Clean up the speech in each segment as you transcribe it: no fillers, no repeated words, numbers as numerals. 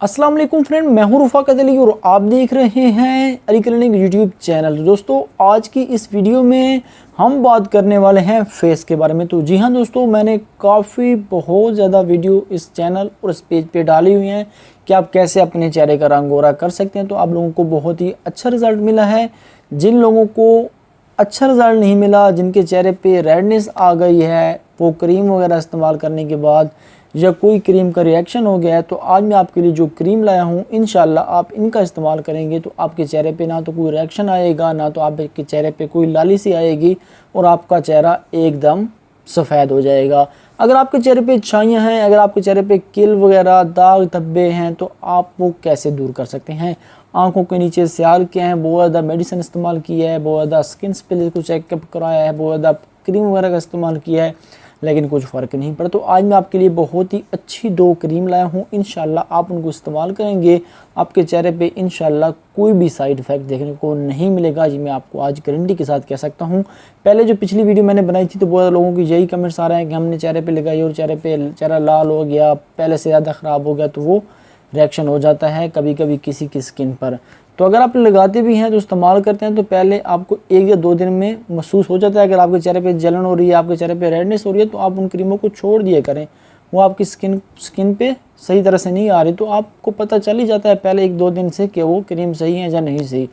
अस्सलाम वालेकुम फ्रेंड, मैं हूं रुफ़ाक़त अली और आप देख रहे हैं अली क्लिनिक यूट्यूब चैनल। दोस्तों, आज की इस वीडियो में हम बात करने वाले हैं फेस के बारे में। तो जी हाँ दोस्तों, मैंने बहुत ज़्यादा वीडियो इस चैनल और इस पेज पे डाली हुई हैं कि आप कैसे अपने चेहरे का रंग गोरा कर सकते हैं। तो आप लोगों को बहुत ही अच्छा रिज़ल्ट मिला है। जिन लोगों को अच्छा रिज़ल्ट नहीं मिला, जिनके चेहरे पे रेडनेस आ गई है, वो क्रीम वगैरह इस्तेमाल करने के बाद या कोई क्रीम का रिएक्शन हो गया है, तो आज मैं आपके लिए जो क्रीम लाया हूँ इंशाल्लाह आप इनका इस्तेमाल करेंगे तो आपके चेहरे पे ना तो कोई रिएक्शन आएगा, ना तो आपके चेहरे पे कोई लाली सी आएगी और आपका चेहरा एकदम सफ़ेद हो जाएगा। अगर आपके चेहरे पे छाइयाँ हैं, अगर आपके चेहरे पे किल वगैरह दाग धब्बे हैं, तो आप वो कैसे दूर कर सकते हैं। आंखों के नीचे स्याल किए हैं, बहुत ज़्यादा मेडिसिन इस्तेमाल किया है, बहुत ज़्यादा स्किन पे को चेकअप कराया है, बहुत ज़्यादा क्रीम वगैरह का इस्तेमाल किया है, लेकिन कुछ फ़र्क नहीं पड़ा। तो आज मैं आपके लिए बहुत ही अच्छी 2 क्रीम लाया हूँ। इंशाल्लाह आप उनको इस्तेमाल करेंगे, आपके चेहरे पे इंशाल्लाह कोई भी साइड इफ़ेक्ट देखने को नहीं मिलेगा। जी, मैं आपको आज गारंटी के साथ कह सकता हूँ। पहले जो पिछली वीडियो मैंने बनाई थी तो बहुत लोगों की यही कमेंट्स आ रहे हैं कि हमने चेहरे पे लगाई और चेहरा लाल हो गया, पहले से ज़्यादा ख़राब हो गया। तो वो रिएक्शन हो जाता है कभी कभी किसी की स्किन पर। तो अगर आप लगाते भी हैं तो इस्तेमाल करते हैं तो पहले आपको 1 या 2 दिन में महसूस हो जाता है। अगर आपके चेहरे पे जलन हो रही है, आपके चेहरे पे रेडनेस हो रही है, तो आप उन क्रीमों को छोड़ दिया करें। वो आपकी स्किन पे सही तरह से नहीं आ रही, तो आपको पता चल ही जाता है पहले 1-2 दिन से कि वो क्रीम सही है या नहीं सही।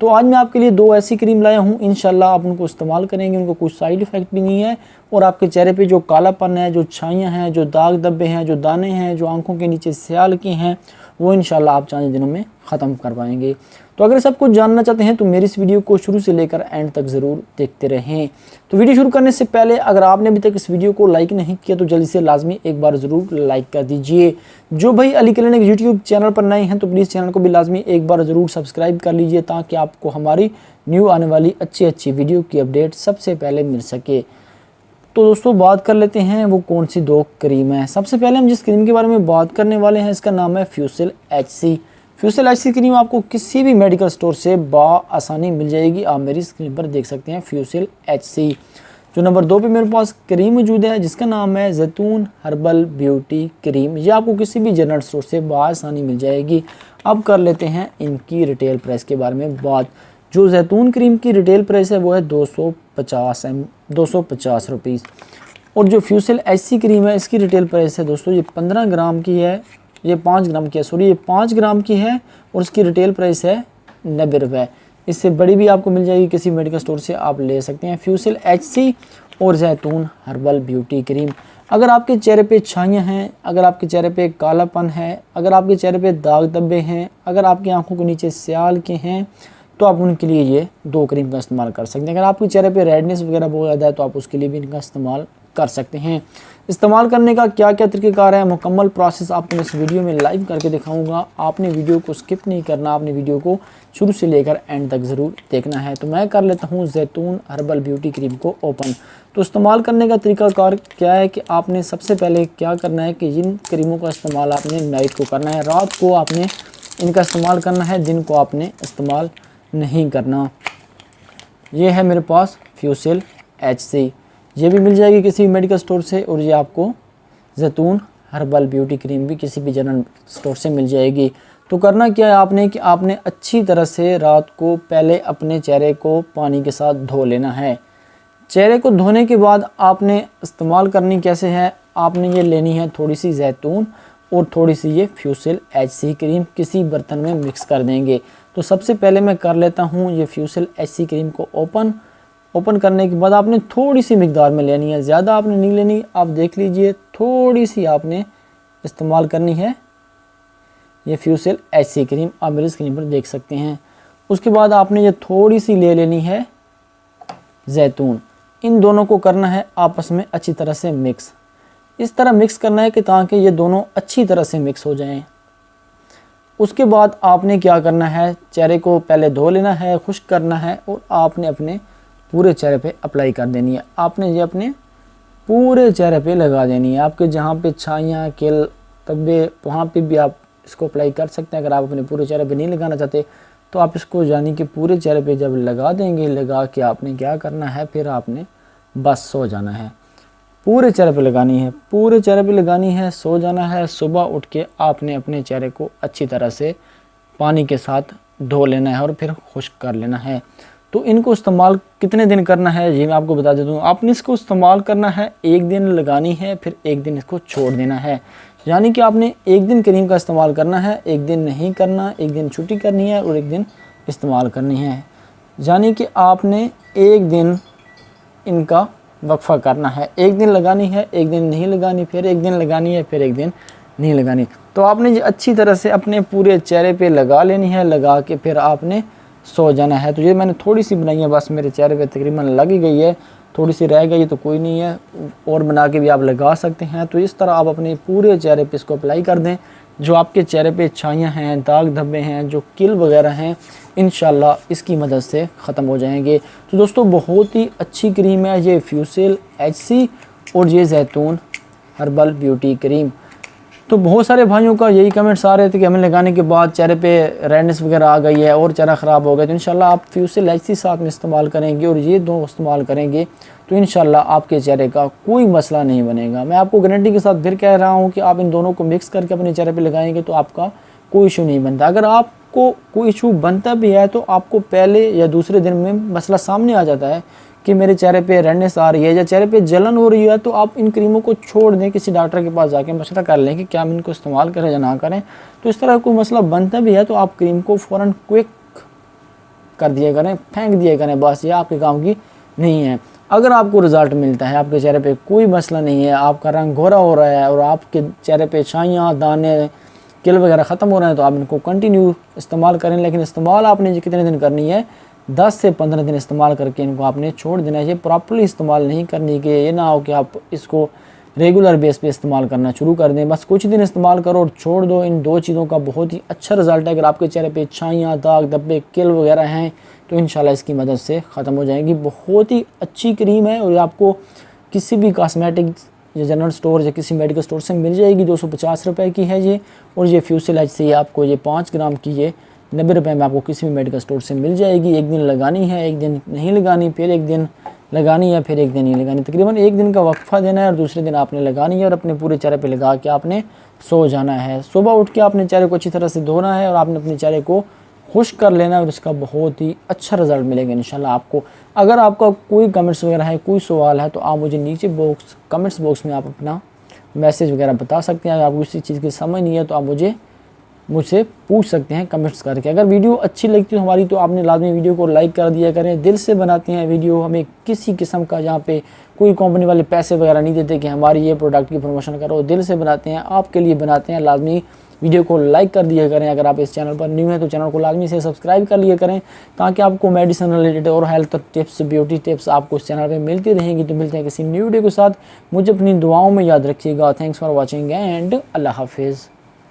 तो आज मैं आपके लिए 2 ऐसी क्रीम लाया हूँ। इंशाल्लाह आप उनको इस्तेमाल करेंगे, उनको कुछ साइड इफ़ेक्ट भी नहीं है और आपके चेहरे पे जो कालापन है, जो छाइयाँ हैं, जो दाग धब्बे हैं, जो दाने हैं, जो आंखों के नीचे स्याल की हैं, वो इंशाल्लाह आप 4 दिनों में ख़त्म कर पाएंगे। तो अगर सब कुछ जानना चाहते हैं तो मेरी इस वीडियो को शुरू से लेकर एंड तक ज़रूर देखते रहें। तो वीडियो शुरू करने से पहले अगर आपने अभी तक इस वीडियो को लाइक नहीं किया तो जल्दी से लाजमी एक बार ज़रूर लाइक कर दीजिए। जो भाई अली क्लिनिक यूट्यूब चैनल पर नए हैं तो प्लीज़ चैनल को भी लाजमी एक बार ज़रूर सब्सक्राइब कर लीजिए, ताकि आपको हमारी न्यू आने वाली अच्छी वीडियो की अपडेट सबसे पहले मिल सके। तो दोस्तों, बात कर लेते हैं वो कौन सी 2 क्रीम है। सबसे पहले हम जिस क्रीम के बारे में बात करने वाले हैं इसका नाम है फ्यूसिल HC। फ्यूसिल HC क्रीम आपको किसी भी मेडिकल स्टोर से आसानी मिल जाएगी। आप मेरी स्क्रीन पर देख सकते हैं फ्यूसिल HC। जो नंबर 2 पे मेरे पास क्रीम मौजूद है जिसका नाम है जैतून हर्बल ब्यूटी क्रीम। ये आपको किसी भी जनरल स्टोर से आसानी मिल जाएगी। अब कर लेते हैं इनकी रिटेल प्राइस के बारे में बात। जो जैतून क्रीम की रिटेल प्राइस है वो है 250 रुपीज़ और जो फ्यूसिल HC क्रीम है इसकी रिटेल प्राइस है दोस्तों, ये 15 ग्राम की है, ये 5 ग्राम की है, सॉरी ये 5 ग्राम की है और इसकी रिटेल प्राइस है 90 रुपये। इससे बड़ी भी आपको मिल जाएगी, किसी मेडिकल स्टोर से आप ले सकते हैं। फ्यूसिल HC और जैतून हर्बल ब्यूटी क्रीम। अगर आपके चेहरे पे छाइयाँ हैं, अगर आपके चेहरे पे कालापन है, अगर आपके चेहरे पे दाग धब्बे हैं, अगर आपकी आंखों के नीचे स्याल के हैं, तो आप उनके लिए ये 2 क्रीम का इस्तेमाल कर सकते हैं। अगर आपके चेहरे पे रेडनेस वगैरह बहुत ज़्यादा है तो आप उसके लिए भी इनका इस्तेमाल कर सकते हैं। इस्तेमाल करने का क्या क्या तरीक़ेकार है, मुकम्मल प्रोसेस आपको इस वीडियो में लाइव करके दिखाऊंगा। आपने वीडियो को स्किप नहीं करना, आपने वीडियो को शुरू से लेकर एंड तक ज़रूर देखना है। तो मैं कर लेता हूँ जैतून हर्बल ब्यूटी क्रीम को ओपन। तो इस्तेमाल करने का तरीक़ाकार क्या है कि आपने सबसे पहले क्या करना है कि इन क्रीमों का इस्तेमाल आपने नाइट को करना है, रात को आपने इनका इस्तेमाल करना है, दिन को आपने इस्तेमाल नहीं करना। ये है मेरे पास फ्यूसिल HC, ये भी मिल जाएगी किसी भी मेडिकल स्टोर से और ये आपको जैतून हर्बल ब्यूटी क्रीम भी किसी भी जनरल स्टोर से मिल जाएगी। तो करना क्या है आपने कि आपने अच्छी तरह से रात को पहले अपने चेहरे को पानी के साथ धो लेना है। चेहरे को धोने के बाद आपने इस्तेमाल करनी कैसे है, आपने ये लेनी है थोड़ी सी जैतून और थोड़ी सी ये फ्यूसिल HC क्रीम, किसी बर्तन में मिक्स कर देंगे। तो सबसे पहले मैं कर लेता हूँ ये फ्यूसिल HC क्रीम को ओपन करने के बाद आपने थोड़ी सी मिकदार में लेनी है, ज़्यादा आपने नहीं लेनी। आप देख लीजिए थोड़ी सी आपने इस्तेमाल करनी है ये फ्यूसिल HC क्रीम, आप मेरी स्क्रीन पर देख सकते हैं। उसके बाद आपने ये थोड़ी सी ले लेनी है जैतून। इन दोनों को करना है आपस में अच्छी तरह से मिक्स। इस तरह मिक्स करना है कि ताकि ये दोनों अच्छी तरह से मिक्स हो जाएं। उसके बाद आपने क्या करना है, चेहरे को पहले धो लेना है, खुश्क करना है और आपने अपने पूरे चेहरे पे अप्लाई कर देनी है। आपने ये अपने पूरे चेहरे पे लगा देनी है। आपके जहाँ पे छाइयाँ किल धब्बे वहाँ पे भी आप इसको अप्लाई कर सकते हैं। अगर आप अपने पूरे चेहरे पे नहीं लगाना चाहते तो आप इसको यानी कि पूरे चेहरे पे जब लगा देंगे, लगा के आपने क्या करना है, फिर आपने बस सो जाना है। पूरे चेहरे पे लगानी है, पूरे चेहरे पे लगानी है। सो जाना है, सुबह उठ के आपने अपने चेहरे को अच्छी तरह से पानी के साथ धो लेना है और फिर खुश्क कर लेना है। तो इनको इस्तेमाल कितने दिन करना है ये मैं आपको बता देता हूँ। आपने इसको इस्तेमाल करना है, एक दिन लगानी है, फिर एक दिन इसको छोड़ देना है। यानी कि आपने एक दिन क्रीम का इस्तेमाल करना है, एक दिन नहीं करना, एक दिन छुट्टी करनी है और एक दिन इस्तेमाल करनी है। यानी कि आपने एक दिन इनका वक्फा करना है, एक दिन लगानी है, एक दिन नहीं लगानी, फिर एक दिन लगानी है, फिर एक दिन नहीं लगानी। तो आपने ये अच्छी तरह से अपने पूरे चेहरे पे लगा लेनी है, लगा के फिर आपने सो जाना है। तो ये मैंने थोड़ी सी बनाई है, बस मेरे चेहरे पे तकरीबन लग ही गई है, थोड़ी सी रह गई तो कोई नहीं है, और बना के भी आप लगा सकते हैं। तो इस तरह आप अपने पूरे चेहरे पे इसको अप्लाई कर दें। जो आपके चेहरे पे छाइयाँ हैं, दाग धब्बे हैं, जो किल वगैरह हैं, इंशाल्लाह इसकी मदद से ख़त्म हो जाएंगे। तो दोस्तों बहुत ही अच्छी क्रीम है ये फ्यूसेल HC और ये जैतून हर्बल ब्यूटी क्रीम। तो बहुत सारे भाइयों का यही कमेंट्स आ रहे थे कि हमें लगाने के बाद चेहरे पे रेडनेस वगैरह आ गई है और चेहरा ख़राब हो गया। तो इंशाल्लाह आप फ्यूसेल HC साथ में इस्तेमाल करेंगे और ये दो इस्तेमाल करेंगे तो इंशाल्लाह आपके चेहरे का कोई मसला नहीं बनेगा। मैं आपको गारंटी के साथ फिर कह रहा हूँ कि आप इन दोनों को मिक्स करके अपने चेहरे पर लगाएंगे तो आपका कोई इशू नहीं बनता। अगर आपको कोई इशू बनता भी है तो आपको पहले या दूसरे दिन में मसला सामने आ जाता है कि मेरे चेहरे पे रेडनेस आ रही है या चेहरे पे जलन हो रही है, तो आप इन क्रीमों को छोड़ दें, किसी डॉक्टर के पास जाके मशवरा कर लें कि क्या हम इनको इस्तेमाल करें या ना करें। तो इस तरह कोई मसला बनता भी है तो आप क्रीम को फ़ौरन क्विक कर दिया करें, फेंक दिया करें, बस ये आपके काम की नहीं है। अगर आपको रिज़ल्ट मिलता है, आपके चेहरे पे कोई मसला नहीं है, आपका रंग गोरा हो रहा है और आपके चेहरे पे छाइयाँ, दाने, किल वगैरह ख़त्म हो रहे हैं, तो आप इनको कंटिन्यू इस्तेमाल करें। लेकिन इस्तेमाल आपने कितने दिन करनी है, 10 से 15 दिन इस्तेमाल करके इनको आपने छोड़ देना है। ये प्रॉपर्ली इस्तेमाल नहीं करनी कि ये ना हो कि आप इसको रेगुलर बेस पे इस्तेमाल करना शुरू कर दें। बस कुछ दिन इस्तेमाल करो और छोड़ दो। इन दो चीज़ों का बहुत ही अच्छा रिजल्ट है। अगर आपके चेहरे पे छाइयाँ, दाग धब्बे, किल वगैरह हैं तो इंशाल्लाह इसकी मदद से ख़त्म हो जाएंगी। बहुत ही अच्छी क्रीम है और आपको किसी भी कॉस्मेटिक या जनरल स्टोर या किसी मेडिकल स्टोर से मिल जाएगी। 250 रुपये की है ये, और ये फ्यूसेल HC आपको ये 5 ग्राम की ये 90 रुपये में आपको किसी भी मेडिकल स्टोर से मिल जाएगी। एक दिन लगानी है, एक दिन नहीं लगानी, फिर एक दिन लगानी है, फिर एक दिन नहीं लगानी। तकरीबन एक दिन का वक्फा देना है और दूसरे दिन आपने लगानी है और अपने पूरे चेहरे पे लगा के आपने सो जाना है। सुबह उठ के आपने चेहरे को अच्छी तरह से धोना है और आपने अपने चेहरे को खुश्क कर लेना है और इसका बहुत ही अच्छा रिजल्ट मिलेगा इंशाल्लाह आपको। अगर आपका कोई कमेंट्स वगैरह है, कोई सवाल है, तो आप मुझे नीचे कमेंट्स बॉक्स में आप अपना मैसेज वगैरह बता सकते हैं। अगर आपको किसी चीज़ की समझ नहीं है तो आप मुझसे पूछ सकते हैं कमेंट्स करके। अगर वीडियो अच्छी लगती है हमारी तो आपने लाजमी वीडियो को लाइक कर दिया करें। दिल से बनाते हैं वीडियो, हमें किसी किस्म का यहाँ पे कोई कंपनी वाले पैसे वगैरह नहीं देते कि हमारी ये प्रोडक्ट की प्रमोशन करो। दिल से बनाते हैं, आपके लिए बनाते हैं। लाजमी वीडियो को लाइक कर दिया करें। अगर आप इस चैनल पर न्यू हैं तो चैनल को लाजमी से सब्सक्राइब कर लिया करें ताकि आपको मेडिसिन रिलेटेड और हेल्थ टिप्स, ब्यूटी टिप्स आपको इस चैनल पर मिलती रहेंगी। तो मिलते हैं किसी न्यू वीडियो के साथ। मुझे अपनी दुआओं में याद रखिएगा। थैंक्स फॉर वॉचिंग एंड अल्लाह हाफिज़।